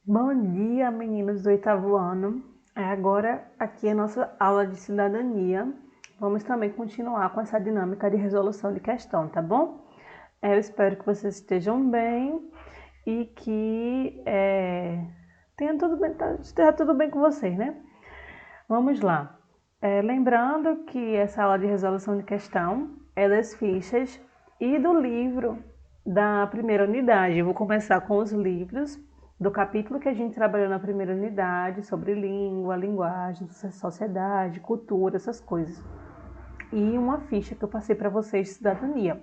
Bom dia, meninos do oitavo ano. Agora aqui é a nossa aula de cidadania. Vamos também continuar com essa dinâmica de resolução de questão, tá bom? Eu espero que vocês estejam bem e que esteja tudo bem com vocês, né? Vamos lá. Lembrando que essa aula de resolução de questão é das fichas e do livro da primeira unidade. Eu vou começar com os livros do capítulo que a gente trabalhou na primeira unidade, sobre língua, linguagem, sociedade, cultura, essas coisas. E uma ficha que eu passei para vocês de cidadania.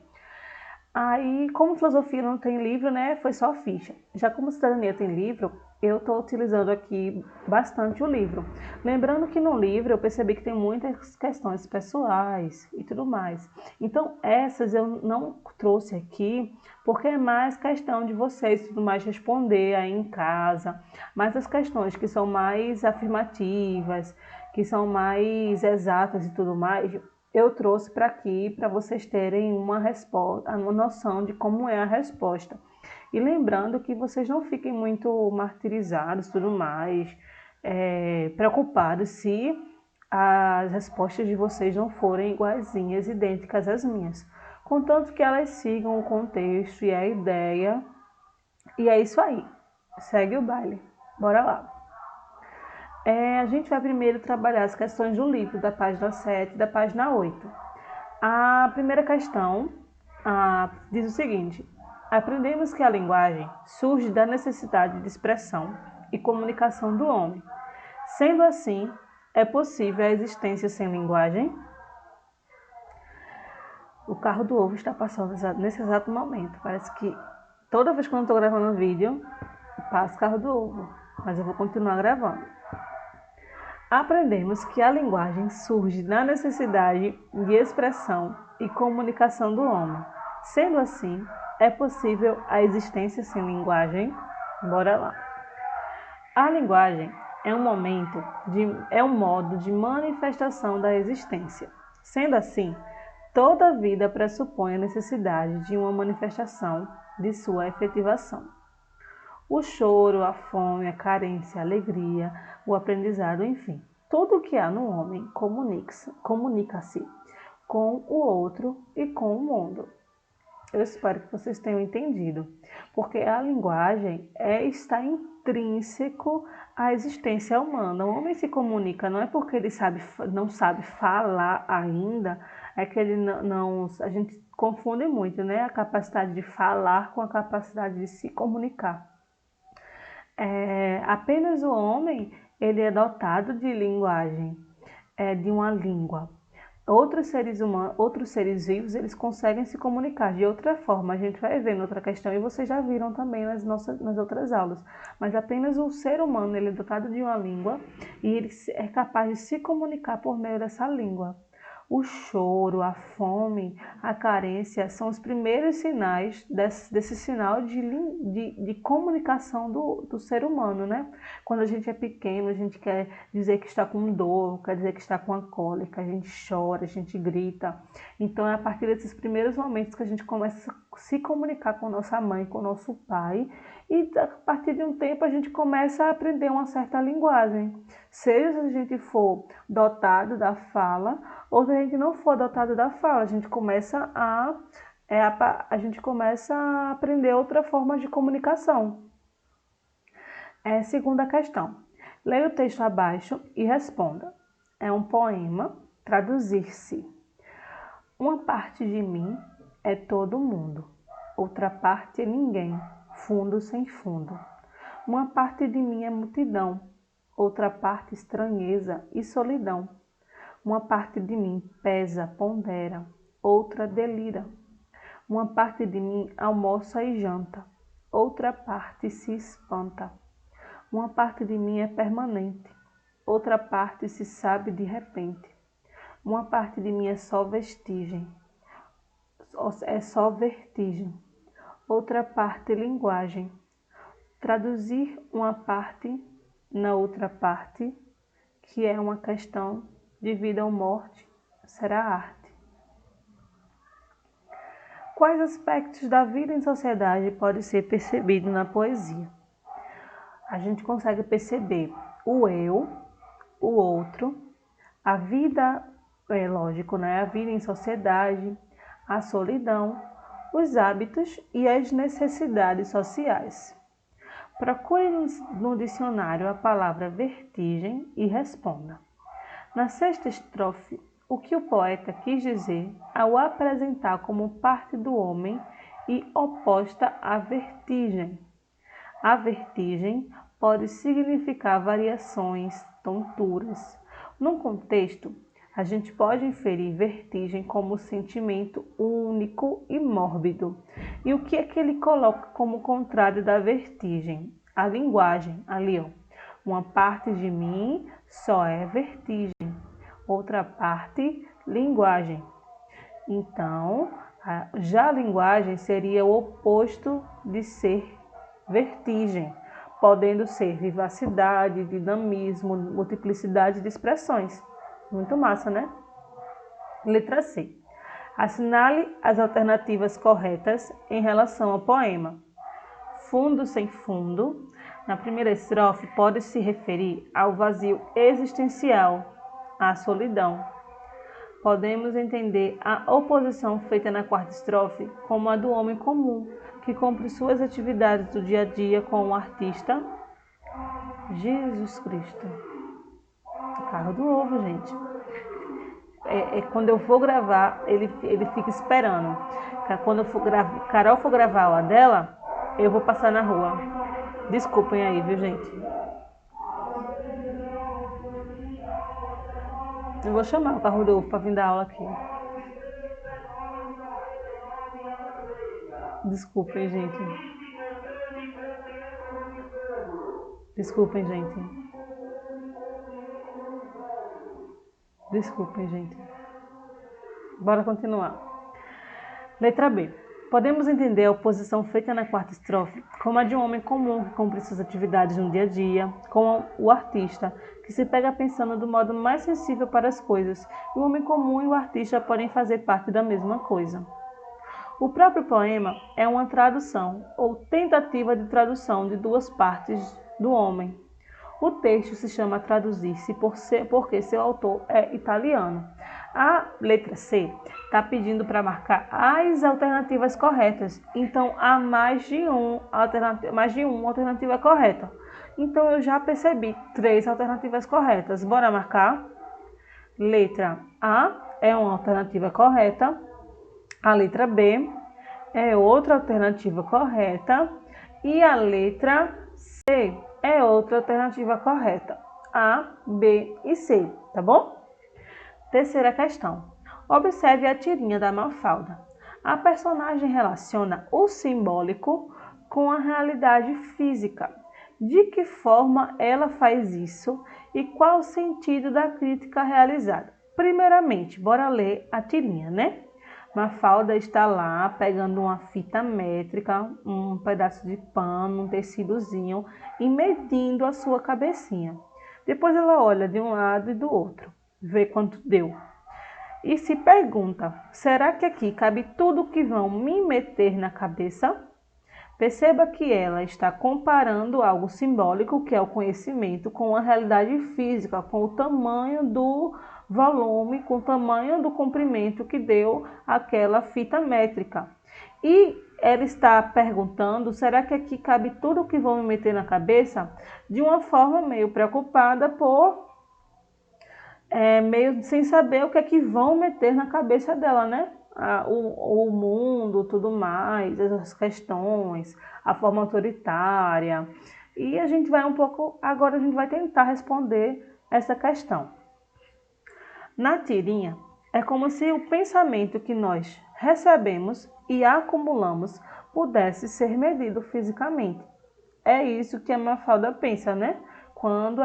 Aí, como filosofia não tem livro, né, foi só ficha. Já como cidadania tem livro, eu estou utilizando aqui bastante o livro. Lembrando que no livro eu percebi que tem muitas questões pessoais e tudo mais. Então, essas eu não trouxe aqui, porque é mais questão de vocês tudo mais responder aí em casa. Mas as questões que são mais afirmativas, que são mais exatas e tudo mais, eu trouxe para aqui para vocês terem uma resposta, uma noção de como é a resposta. E lembrando que vocês não fiquem muito martirizados, tudo mais, preocupados se as respostas de vocês não forem iguaizinhas, idênticas às minhas. Contanto que elas sigam o contexto e a ideia. E é isso aí. Segue o baile. Bora lá. A gente vai primeiro trabalhar as questões do livro, da página 7 e da página 8. A primeira questão diz o seguinte: aprendemos que a linguagem surge da necessidade de expressão e comunicação do homem. Sendo assim, é possível a existência sem linguagem? O carro do ovo está passando nesse exato momento. Parece que toda vez que eu estou gravando um vídeo, passa o carro do ovo. Mas eu vou continuar gravando. Aprendemos que a linguagem surge da necessidade de expressão e comunicação do homem. Sendo assim, é possível a existência sem linguagem? Bora lá. A linguagem é um modo de manifestação da existência. Sendo assim, toda vida pressupõe a necessidade de uma manifestação de sua efetivação. O choro, a fome, a carência, a alegria, o aprendizado, enfim. Tudo o que há no homem comunica-se com o outro e com o mundo. Eu espero que vocês tenham entendido, porque a linguagem está intrínseco à existência humana. O homem se comunica não é porque ele não sabe falar ainda, é que ele não a gente confunde muito, né? A capacidade de falar com a capacidade de se comunicar. Apenas o homem ele é dotado de linguagem, de uma língua. Outros seres vivos, eles conseguem se comunicar de outra forma. A gente vai ver noutra questão e vocês já viram também nas outras aulas. Mas apenas o ser humano ele é dotado de uma língua e ele é capaz de se comunicar por meio dessa língua. O choro, a fome, a carência são os primeiros sinais desse sinal de comunicação do ser humano, né? Quando a gente é pequeno, a gente quer dizer que está com dor, quer dizer que está com a cólica, a gente chora, a gente grita. Então é a partir desses primeiros momentos que a gente começa a se comunicar com nossa mãe, com nosso pai, e a partir de um tempo a gente começa a aprender uma certa linguagem. Seja a gente for dotado da fala, ou se a gente não for dotado da fala, a gente começa a aprender outra forma de comunicação. Segunda questão. Leia o texto abaixo e responda. É um poema, traduzir-se. Uma parte de mim é todo mundo, outra parte é ninguém, fundo sem fundo. Uma parte de mim é multidão, outra parte estranheza e solidão. Uma parte de mim pesa, pondera, outra delira. Uma parte de mim almoça e janta, outra parte se espanta. Uma parte de mim é permanente, outra parte se sabe de repente. Uma parte de mim é só vertigem, outra parte linguagem. Traduzir uma parte na outra parte, que é uma questão de vida ou morte, será arte. Quais aspectos da vida em sociedade podem ser percebidos na poesia? a gente consegue perceber o eu, o outro, a vida, lógico, né? A vida em sociedade, a solidão, os hábitos e as necessidades sociais. Procure no dicionário a palavra vertigem e responda. Na sexta estrofe, o que o poeta quis dizer ao apresentar como parte do homem e oposta à vertigem. A vertigem pode significar variações, tonturas. Num contexto, a gente pode inferir vertigem como sentimento único e mórbido. E o que é que ele coloca como contrário da vertigem? A linguagem, ali ó. Uma parte de mim só é vertigem, outra parte, linguagem. Então, já a linguagem seria o oposto de ser vertigem, podendo ser vivacidade, dinamismo, multiplicidade de expressões. Muito massa, né? Letra C. Assinale as alternativas corretas em relação ao poema. Fundo sem fundo. Na primeira estrofe, pode se referir ao vazio existencial, à solidão. Podemos entender a oposição feita na quarta estrofe como a do homem comum, que cumpre suas atividades do dia a dia com o artista. Jesus Cristo. Carro do ovo, gente. Quando eu vou gravar, ele fica esperando. Quando Carol for gravar a dela, eu vou passar na rua. Desculpem aí, viu, gente? Eu vou chamar o carro do ovo para vir dar aula aqui. Desculpem, gente. Desculpem, gente. Desculpem, gente. Bora continuar. Letra B. Podemos entender a oposição feita na quarta estrofe como a de um homem comum que cumpre suas atividades no dia a dia, com o artista, que se pega pensando do modo mais sensível para as coisas, e o homem comum e o artista podem fazer parte da mesma coisa. O próprio poema é uma tradução, ou tentativa de tradução de duas partes do homem. O texto se chama Traduzir-se porque seu autor é italiano. A letra C está pedindo para marcar as alternativas corretas. Então, há mais de uma alternativa correta. Então, eu já percebi 3 alternativas corretas. Bora marcar? Letra A é uma alternativa correta. A letra B é outra alternativa correta. E a letra C é outra alternativa correta. A, B e C, tá bom? Terceira questão. Observe a tirinha da Mafalda. A personagem relaciona o simbólico com a realidade física. De que forma ela faz isso e qual o sentido da crítica realizada? Primeiramente, bora ler a tirinha, né? Mafalda está lá pegando uma fita métrica, um pedaço de pano, um tecidozinho e medindo a sua cabecinha. Depois ela olha de um lado e do outro, vê quanto deu. E se pergunta, será que aqui cabe tudo que vão me meter na cabeça? Perceba que ela está comparando algo simbólico, que é o conhecimento, com a realidade física, com o tamanho do volume, com o tamanho do comprimento que deu aquela fita métrica. E ela está perguntando, será que aqui cabe tudo que vão me meter na cabeça? De uma forma meio preocupada meio sem saber o que é que vão meter na cabeça dela, né? O mundo, tudo mais, as questões, a forma autoritária. E agora a gente vai tentar responder essa questão. Na tirinha, é como se o pensamento que nós recebemos e acumulamos pudesse ser medido fisicamente. É isso que a Mafalda pensa, né? Quando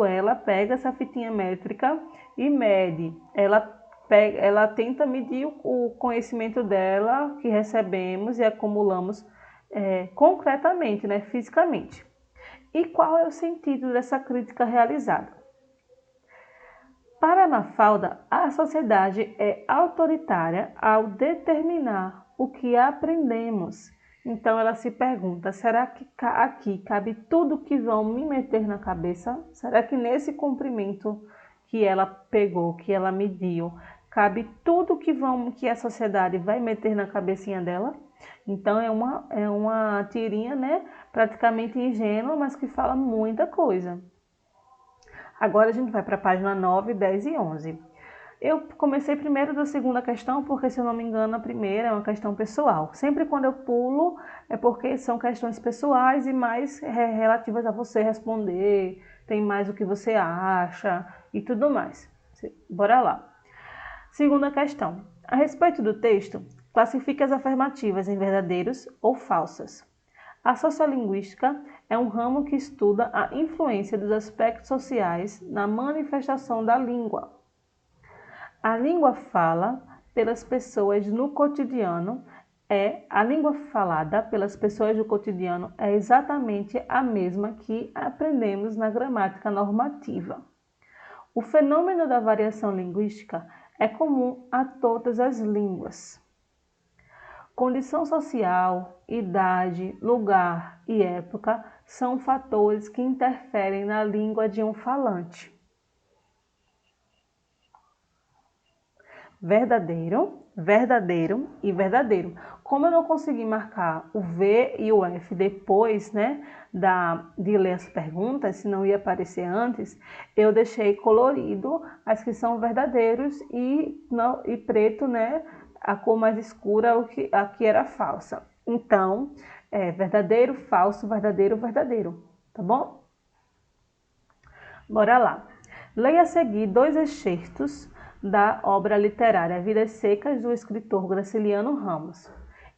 ela pega essa fitinha métrica e mede, ela tenta medir o conhecimento dela que recebemos e acumulamos concretamente, né, fisicamente. E qual é o sentido dessa crítica realizada? Para Mafalda, a sociedade é autoritária ao determinar o que aprendemos Então ela se pergunta, será que aqui cabe tudo que vão me meter na cabeça? Será que nesse comprimento que ela pegou, que ela mediu, cabe tudo que a sociedade vai meter na cabecinha dela? Então é uma tirinha, né, praticamente ingênua, mas que fala muita coisa. Agora a gente vai para a página 9, 10 e 11. Eu comecei primeiro da segunda questão, porque, se eu não me engano, a primeira é uma questão pessoal. Sempre quando eu pulo, é porque são questões pessoais e mais relativas a você responder, tem mais o que você acha e tudo mais. Bora lá. Segunda questão. A respeito do texto, classifique as afirmativas em verdadeiros ou falsas. A sociolinguística é um ramo que estuda a influência dos aspectos sociais na manifestação da língua. A língua fala pelas pessoas no cotidiano a língua falada pelas pessoas do cotidiano é exatamente a mesma que aprendemos na gramática normativa. O fenômeno da variação linguística é comum a todas as línguas. Condição social, idade, lugar e época são fatores que interferem na língua de um falante. Verdadeiro, verdadeiro e verdadeiro. Como eu não consegui marcar o V e o F depois, né, de ler as perguntas, se não ia aparecer antes, eu deixei colorido as que são verdadeiros e preto, né, a cor mais escura, a que era falsa. Então, verdadeiro, falso, verdadeiro, verdadeiro, tá bom? Bora lá. Leia a seguir 2 excertos da obra literária Vidas Secas, do escritor Graciliano Ramos.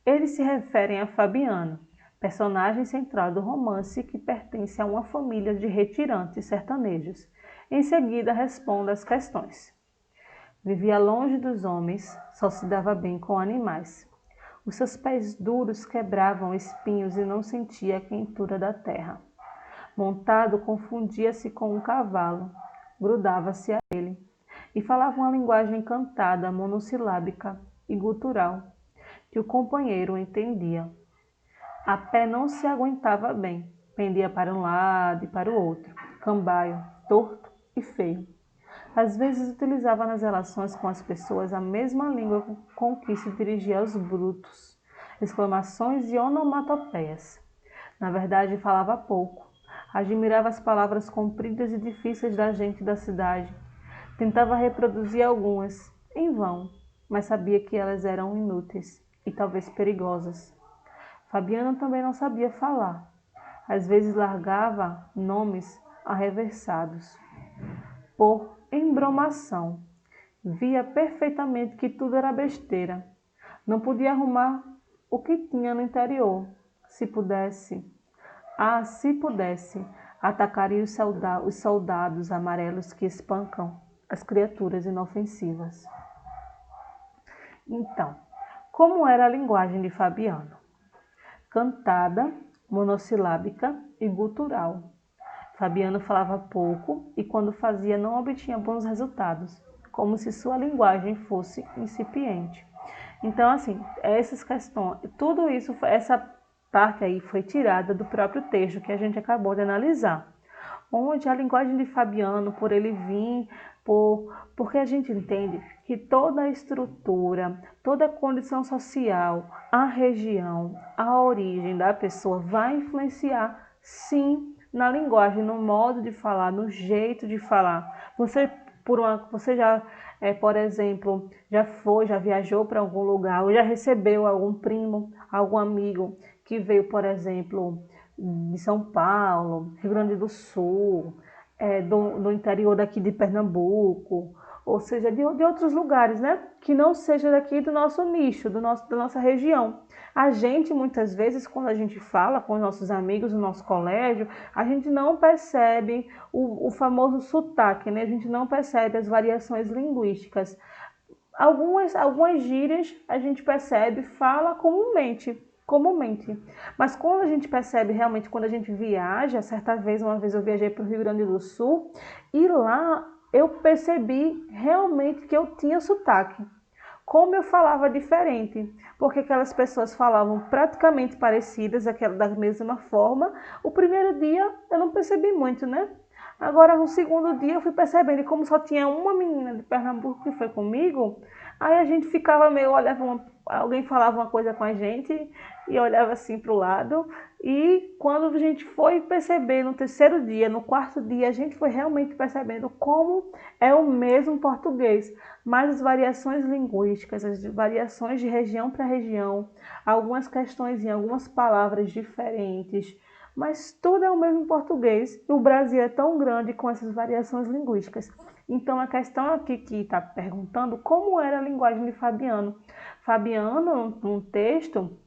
Eles se referem a Fabiano, personagem central do romance que pertence a uma família de retirantes sertanejos. Em seguida, responda as questões. Vivia longe dos homens, só se dava bem com animais. Os seus pés duros quebravam espinhos e não sentia a quentura da terra. Montado, confundia-se com um cavalo, grudava-se a ele e falava uma linguagem cantada, monossilábica e gutural, que o companheiro entendia. A pé não se aguentava bem, pendia para um lado e para o outro, cambaio, torto e feio. Às vezes utilizava nas relações com as pessoas a mesma língua com que se dirigia aos brutos, exclamações e onomatopeias. Na verdade, falava pouco. Admirava as palavras compridas e difíceis da gente da cidade. Tentava reproduzir algumas, em vão, mas sabia que elas eram inúteis e talvez perigosas. Fabiano também não sabia falar. Às vezes largava nomes arreversados. Por embromação, via perfeitamente que tudo era besteira. Não podia arrumar o que tinha no interior. Se pudesse, atacaria os soldados amarelos que espancam as criaturas inofensivas. Então, como era a linguagem de Fabiano? Cantada, monossilábica e gutural. Fabiano falava pouco e, quando fazia, não obtinha bons resultados, como se sua linguagem fosse incipiente. Então, assim, essas questões, tudo isso, essa parte aí foi tirada do próprio texto que a gente acabou de analisar, onde a linguagem de Fabiano, por ele vir, porque a gente entende que toda a estrutura, toda a condição social, a região, a origem da pessoa vai influenciar, sim, na linguagem, no modo de falar, no jeito de falar. Você já, por exemplo, já viajou para algum lugar, ou já recebeu algum primo, algum amigo que veio, por exemplo, de São Paulo, Rio Grande do Sul, do interior daqui de Pernambuco, ou seja, de outros lugares, né? Que não seja daqui do nosso nicho, da nossa região. A gente, muitas vezes, quando a gente fala com os nossos amigos no nosso colégio, a gente não percebe o famoso sotaque, né? A gente não percebe as variações linguísticas. Algumas gírias a gente percebe, fala comumente. Mas quando a gente percebe realmente, quando a gente viaja, uma vez eu viajei para o Rio Grande do Sul, e lá eu percebi realmente que eu tinha sotaque. como eu falava diferente, porque aquelas pessoas falavam praticamente parecidas, da mesma forma. O primeiro dia eu não percebi muito, né? Agora, no segundo dia, eu fui percebendo, e como só tinha uma menina de Pernambuco que foi comigo, aí a gente ficava meio, alguém falava uma coisa com a gente e olhava assim para o lado. E quando a gente foi perceber no terceiro dia, no quarto dia, a gente foi realmente percebendo como é o mesmo português, mas as variações linguísticas, as variações de região para região, algumas questões em algumas palavras diferentes, mas tudo é o mesmo português. E o Brasil é tão grande com essas variações linguísticas. Então, a questão aqui que está perguntando como era a linguagem de Fabiano. Fabiano, num texto,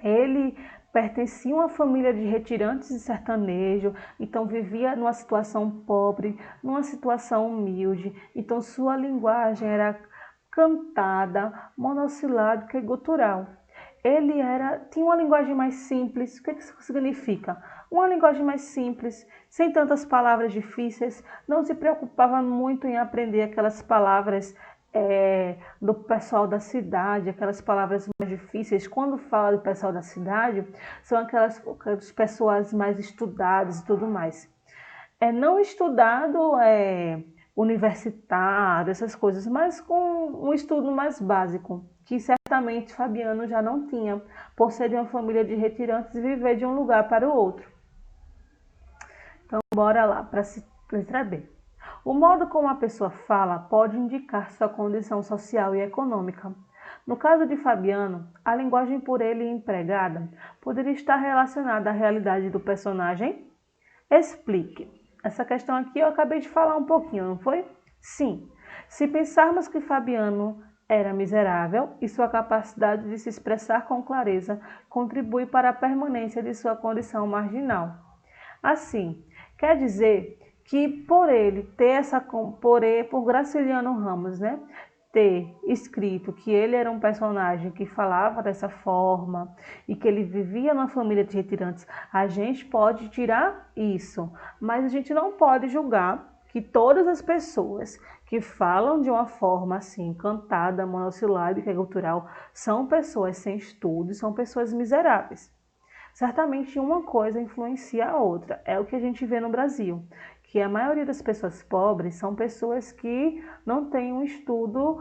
ele pertencia a uma família de retirantes de sertanejo, então vivia numa situação pobre, numa situação humilde. Então, sua linguagem era cantada, monossilábica e gutural. Ele tinha uma linguagem mais simples. O que isso significa? Uma linguagem mais simples, sem tantas palavras difíceis, não se preocupava muito em aprender aquelas palavras do pessoal da cidade, aquelas palavras mais difíceis. Quando fala do pessoal da cidade, são aquelas pessoas mais estudadas e tudo mais. Não estudado, universitário, essas coisas, mas com um estudo mais básico, que certamente Fabiano já não tinha, por ser de uma família de retirantes e viver de um lugar para o outro. Então, bora lá para a letra B. O modo como a pessoa fala pode indicar sua condição social e econômica. No caso de Fabiano, a linguagem por ele empregada poderia estar relacionada à realidade do personagem. Explique. Essa questão aqui eu acabei de falar um pouquinho, não foi? Sim. Se pensarmos que Fabiano era miserável e sua capacidade de se expressar com clareza contribui para a permanência de sua condição marginal. Assim, quer dizer que por Graciliano Ramos, né, ter escrito que ele era um personagem que falava dessa forma e que ele vivia numa família de retirantes, a gente pode tirar isso, mas a gente não pode julgar que todas as pessoas que falam de uma forma assim, cantada, monossilábica e gutural, são pessoas sem estudo, são pessoas miseráveis. Certamente uma coisa influencia a outra, é o que a gente vê no Brasil, que a maioria das pessoas pobres são pessoas que não têm um estudo,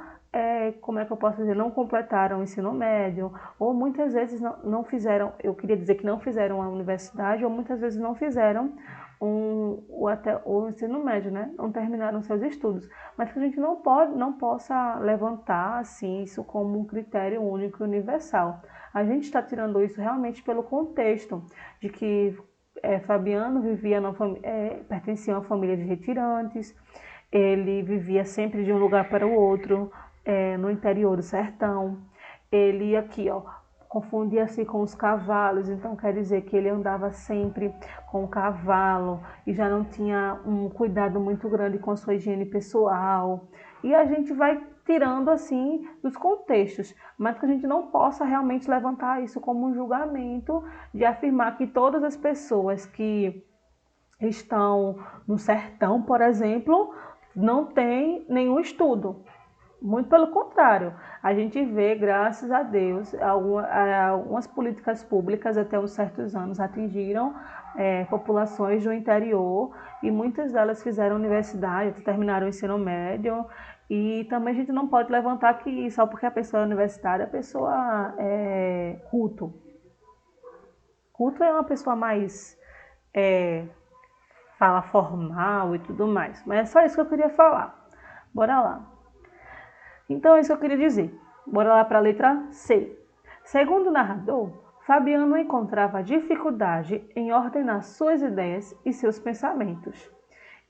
como é que eu posso dizer, não completaram o ensino médio, ou muitas vezes não fizeram, eu queria dizer que não fizeram a universidade, ou muitas vezes não fizeram até o ensino médio, né? Não terminaram seus estudos, mas que a gente não possa levantar assim, isso como um critério único e universal. A gente está tirando isso realmente pelo contexto de que Fabiano pertencia a uma família de retirantes, ele vivia sempre de um lugar para o outro, no interior do sertão. Ele aqui, confundia-se com os cavalos, então quer dizer que ele andava sempre com o cavalo e já não tinha um cuidado muito grande com a sua higiene pessoal. E a gente vai tirando assim dos contextos, mas que a gente não possa realmente levantar isso como um julgamento de afirmar que todas as pessoas que estão no sertão, por exemplo, não têm nenhum estudo. Muito pelo contrário, a gente vê, graças a Deus, algumas políticas públicas até uns certos anos atingiram populações do interior e muitas delas fizeram universidade, terminaram o ensino médio. E também a gente não pode levantar que só porque a pessoa é universitária, a pessoa é culto. Culto é uma pessoa mais fala formal e tudo mais. Mas é só isso que eu queria falar. Bora lá. Então é isso que eu queria dizer. Bora lá para a letra C. Segundo o narrador, Fabiano encontrava dificuldade em ordenar suas ideias e seus pensamentos.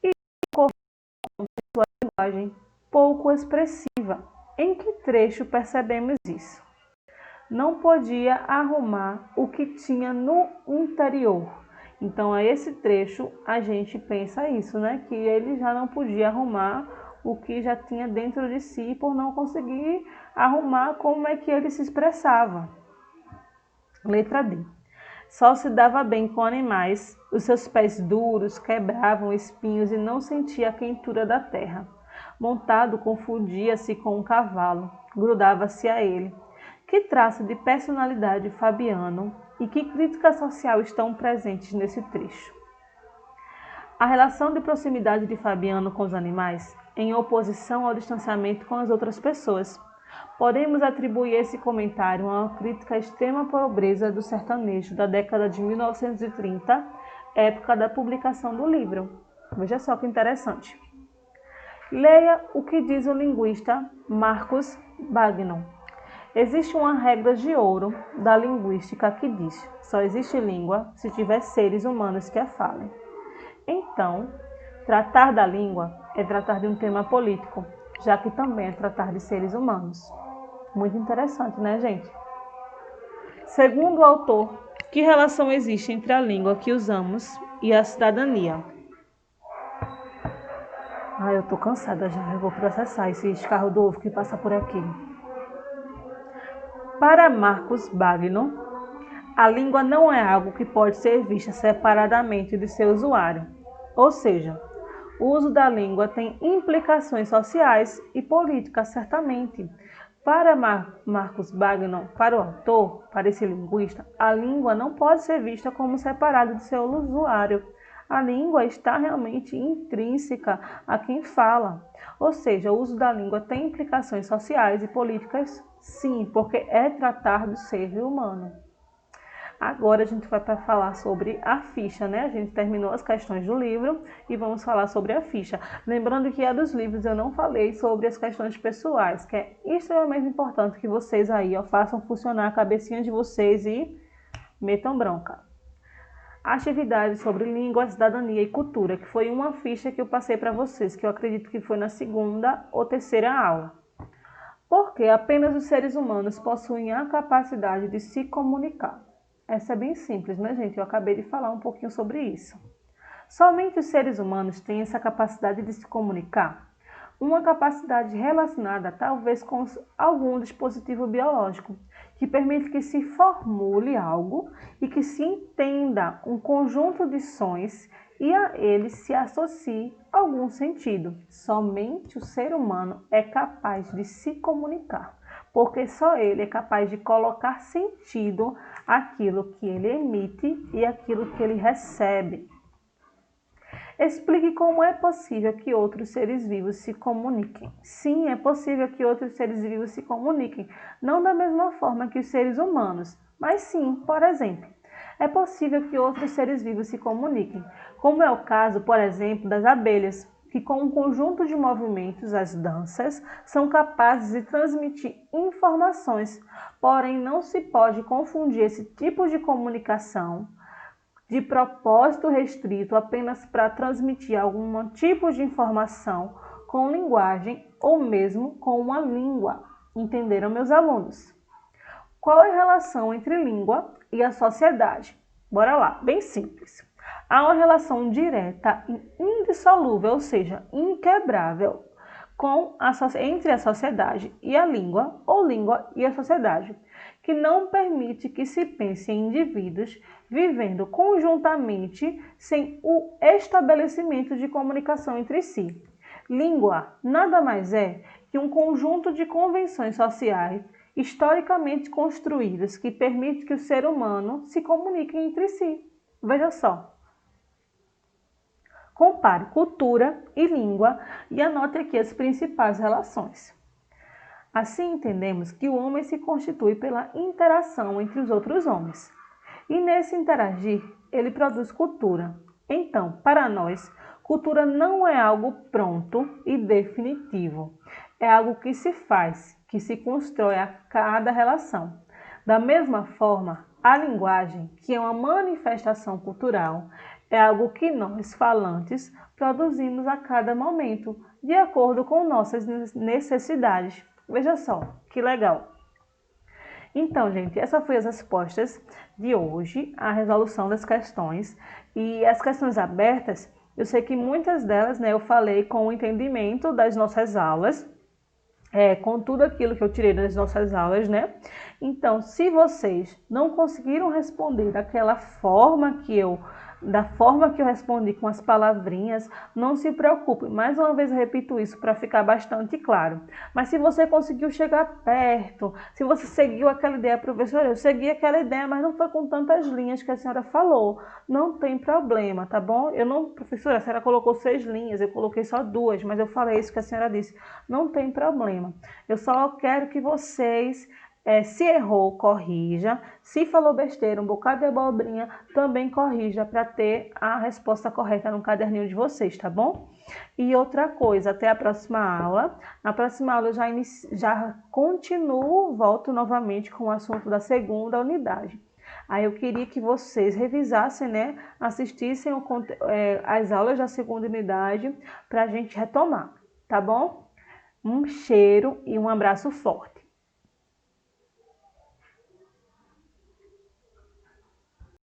E com sua linguagem pouco expressiva. Em que trecho percebemos isso? Não podia arrumar o que tinha no interior. Então, a esse trecho, a gente pensa isso, né? Que ele já não podia arrumar o que já tinha dentro de si por não conseguir arrumar como é que ele se expressava. Letra D. Só se dava bem com animais, os seus pés duros quebravam espinhos e não sentia a quentura da terra. montado confundia-se com um cavalo, grudava-se a ele. Que traço de personalidade Fabiano e que crítica social estão presentes nesse trecho? A relação de proximidade de Fabiano com os animais, em oposição ao distanciamento com as outras pessoas. Podemos atribuir esse comentário a uma crítica à extrema pobreza do sertanejo da década de 1930, época da publicação do livro. Veja só que interessante. Leia o que diz o linguista Marcus Bagnon. Existe uma regra de ouro da linguística que diz: só existe língua se tiver seres humanos que a falem. Então, tratar da língua é tratar de um tema político, já que também é tratar de seres humanos. Muito interessante, né, gente? Segundo o autor, que relação existe entre a língua que usamos e a cidadania? Eu tô cansada já, eu vou processar esse carro do ovo que passa por aqui. Para Marcus Bagnon, a língua não é algo que pode ser vista separadamente de seu usuário. Ou seja, o uso da língua tem implicações sociais e políticas, certamente. Para Marcus Bagnon, para o autor, para esse linguista, a língua não pode ser vista como separada de seu usuário. A língua está realmente intrínseca a quem fala. Ou seja, o uso da língua tem implicações sociais e políticas, sim, porque é tratar do ser humano. Agora a gente vai para falar sobre a ficha, né? A gente terminou as questões do livro e vamos falar sobre a ficha. Lembrando que a dos livros eu não falei sobre as questões pessoais, que é extremamente importante que vocês aí façam funcionar a cabecinha de vocês e metam bronca. Atividade sobre língua, cidadania e cultura, que foi uma ficha que eu passei para vocês, que eu acredito que foi na segunda ou terceira aula. Porque apenas os seres humanos possuem a capacidade de se comunicar. Essa é bem simples, né, gente? Eu acabei de falar um pouquinho sobre isso. Somente os seres humanos têm essa capacidade de se comunicar. Uma capacidade relacionada talvez com algum dispositivo biológico, que permite que se formule algo e que se entenda um conjunto de sons e a eles se associe algum sentido. Somente o ser humano é capaz de se comunicar, porque só ele é capaz de colocar sentido àquilo que ele emite e àquilo que ele recebe. Explique como é possível que outros seres vivos se comuniquem. Sim, é possível que outros seres vivos se comuniquem, não da mesma forma que os seres humanos, mas sim, por exemplo, é possível que outros seres vivos se comuniquem, como é o caso, por exemplo, das abelhas, que com um conjunto de movimentos, as danças, são capazes de transmitir informações, porém não se pode confundir esse tipo de comunicação de propósito restrito apenas para transmitir algum tipo de informação com linguagem ou mesmo com uma língua. Entenderam, meus alunos? Qual é a relação entre língua e a sociedade? Bora lá, bem simples. Há uma relação direta e indissolúvel, ou seja, inquebrável, entre a sociedade e a língua, ou língua e a sociedade, que não permite que se pense em indivíduos vivendo conjuntamente sem o estabelecimento de comunicação entre si. Língua nada mais é que um conjunto de convenções sociais historicamente construídas que permite que o ser humano se comunique entre si. Veja só. Compare cultura e língua e anote aqui as principais relações. Assim entendemos que o homem se constitui pela interação entre os outros homens. E nesse interagir, ele produz cultura. Então, para nós, cultura não é algo pronto e definitivo. É algo que se faz, que se constrói a cada relação. Da mesma forma, a linguagem, que é uma manifestação cultural, é algo que nós, falantes, produzimos a cada momento, de acordo com nossas necessidades. Veja só, que legal! Então, gente, essas foram as respostas de hoje, a resolução das questões. E as questões abertas, eu sei que muitas delas, né, eu falei com o entendimento das nossas aulas, com tudo aquilo que eu tirei das nossas aulas, né? Então, se vocês não conseguiram responder da forma que eu respondi com as palavrinhas, não se preocupe. Mais uma vez eu repito isso para ficar bastante claro. Mas se você conseguiu chegar perto, se você seguiu aquela ideia, professora, eu segui aquela ideia, mas não foi com tantas linhas que a senhora falou, não tem problema, tá bom? Eu não, professora, a senhora colocou 6 linhas, eu coloquei só 2, mas eu falei isso que a senhora disse. Não tem problema. Eu só quero que vocês se errou, corrija. Se falou besteira, um bocado de abobrinha, também corrija para ter a resposta correta no caderninho de vocês, tá bom? E outra coisa, até a próxima aula. Na próxima aula eu já continuo, volto novamente com o assunto da segunda unidade. Aí eu queria que vocês revisassem, né? Assistissem as aulas da segunda unidade para a gente retomar, tá bom? Um cheiro e um abraço forte.